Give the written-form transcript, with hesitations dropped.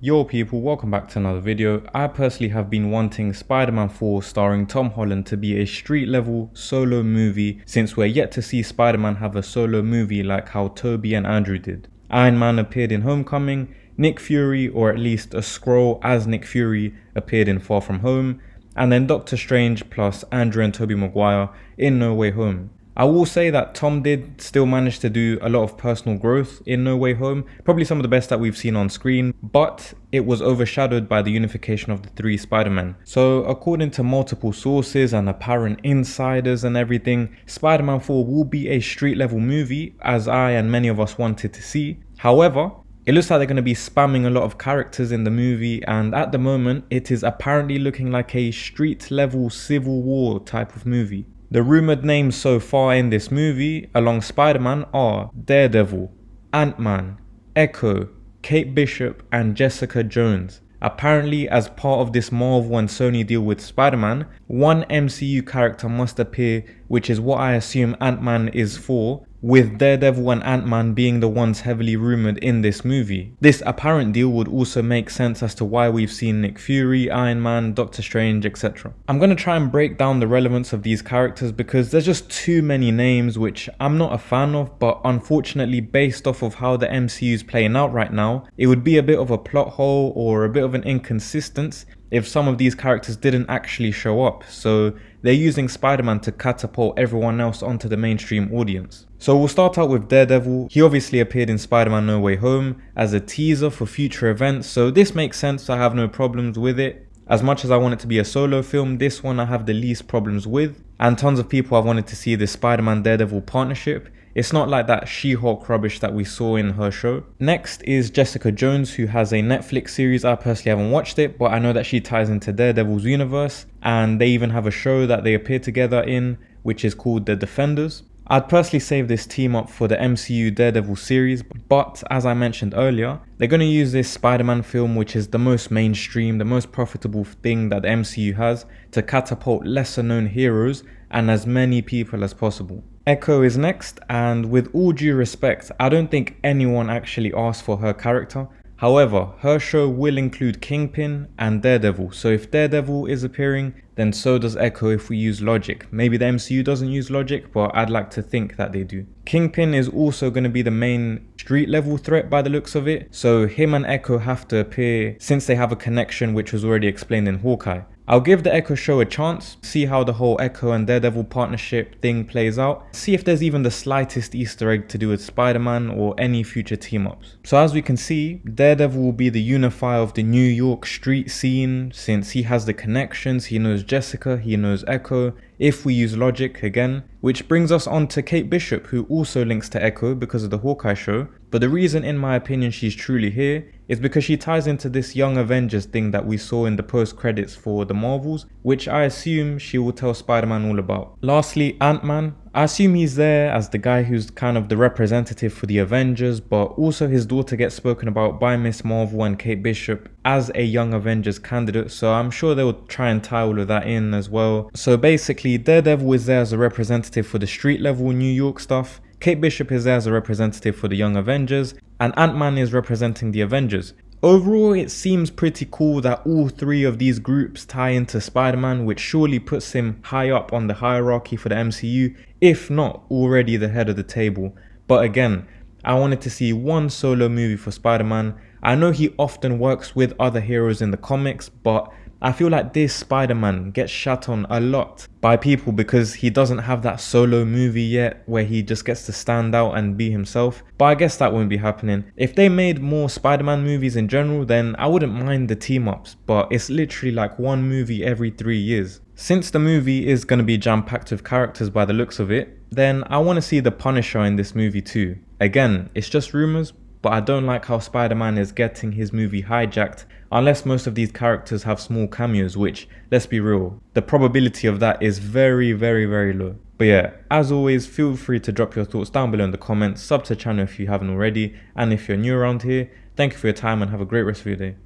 Yo people, welcome back to another video. I personally have been wanting Spider-Man 4 starring Tom Holland to be a street level solo movie since we're yet to see Spider-Man have a solo movie like how Tobey and Andrew did. Iron Man appeared in Homecoming, Nick Fury, or at least a scroll as Nick Fury, appeared in Far From Home, and then Doctor Strange plus Andrew and Tobey Maguire in No Way Home. I will say that Tom did still manage to do a lot of personal growth in No Way Home, probably some of the best that we've seen on screen, but it was overshadowed by the unification of the three Spider-Men. So according to multiple sources and apparent insiders and everything, Spider-Man 4 will be a street level movie, as I and many of us wanted to see. However, it looks like they're going to be spamming a lot of characters in the movie, and at the moment it is apparently looking like a street level Civil War type of movie. The rumoured names so far in this movie along Spider-Man are Daredevil, Ant-Man, Echo, Kate Bishop and Jessica Jones. Apparently, as part of this Marvel and Sony deal with Spider-Man, one MCU character must appear, which is what I assume Ant-Man is for, with Daredevil and Ant-Man being the ones heavily rumoured in this movie. This apparent deal would also make sense as to why we've seen Nick Fury, Iron Man, Doctor Strange, etc. I'm going to try and break down the relevance of these characters because there's just too many names which I'm not a fan of, but unfortunately based off of how the MCU is playing out right now, it would be a bit of a plot hole or a bit of an inconsistency if some of these characters didn't actually show up. So they're using Spider-Man to catapult everyone else onto the mainstream audience. So we'll start out with Daredevil. He obviously appeared in Spider-Man No Way Home as a teaser for future events, so this makes sense. I have no problems with it. As much as I want it to be a solo film, this one I have the least problems with. And tons of people have wanted to see this Spider-Man Daredevil partnership. It's not like that She-Hulk rubbish that we saw in her show. Next is Jessica Jones, who has a Netflix series. I personally haven't watched it, but I know that she ties into Daredevil's universe. And they even have a show that they appear together in, which is called The Defenders. I'd personally save this team up for the MCU Daredevil series, but as I mentioned earlier, they're going to use this Spider-Man film, which is the most mainstream, the most profitable thing that the MCU has, to catapult lesser known heroes and as many people as possible. Echo is next, and with all due respect, I don't think anyone actually asked for her character. However, her show will include Kingpin and Daredevil, so if Daredevil is appearing, then so does Echo if we use logic. Maybe the MCU doesn't use logic, but I'd like to think that they do. Kingpin is also going to be the main street level threat by the looks of it, so him and Echo have to appear since they have a connection which was already explained in Hawkeye. I'll give the Echo show a chance, see how the whole Echo and Daredevil partnership thing plays out, see if there's even the slightest Easter egg to do with Spider-Man or any future team-ups. So as we can see, Daredevil will be the unifier of the New York street scene since he has the connections, he knows Jessica, he knows Echo, if we use logic again, which brings us on to Kate Bishop, who also links to Echo because of the Hawkeye show, but the reason in my opinion she's truly here is because she ties into this Young Avengers thing that we saw in the post-credits for the Marvels, which I assume she will tell Spider-Man all about. Lastly, Ant-Man. I assume he's there as the guy who's kind of the representative for the Avengers, but also his daughter gets spoken about by Miss Marvel and Kate Bishop as a Young Avengers candidate, so I'm sure they'll try and tie all of that in as well. So basically, Daredevil is there as a representative for the street level New York stuff, Kate Bishop is there as a representative for the Young Avengers, and Ant-Man is representing the Avengers. Overall, it seems pretty cool that all three of these groups tie into Spider-Man, which surely puts him high up on the hierarchy for the MCU, if not already the head of the table. But again, I wanted to see one solo movie for Spider-Man. I know he often works with other heroes in the comics, but I feel like this Spider-Man gets shat on a lot by people because he doesn't have that solo movie yet where he just gets to stand out and be himself. But I guess that won't be happening. If they made more Spider-Man movies in general, then I wouldn't mind the team-ups, but it's literally like one movie every 3 years. Since the movie is going to be jam-packed with characters by the looks of it, then I want to see the Punisher in this movie too. Again, it's just rumours, but I don't like how Spider-Man is getting his movie hijacked unless most of these characters have small cameos, which, let's be real, the probability of that is very, very, very low. But yeah, as always, feel free to drop your thoughts down below in the comments, sub to the channel if you haven't already, and if you're new around here, thank you for your time and have a great rest of your day.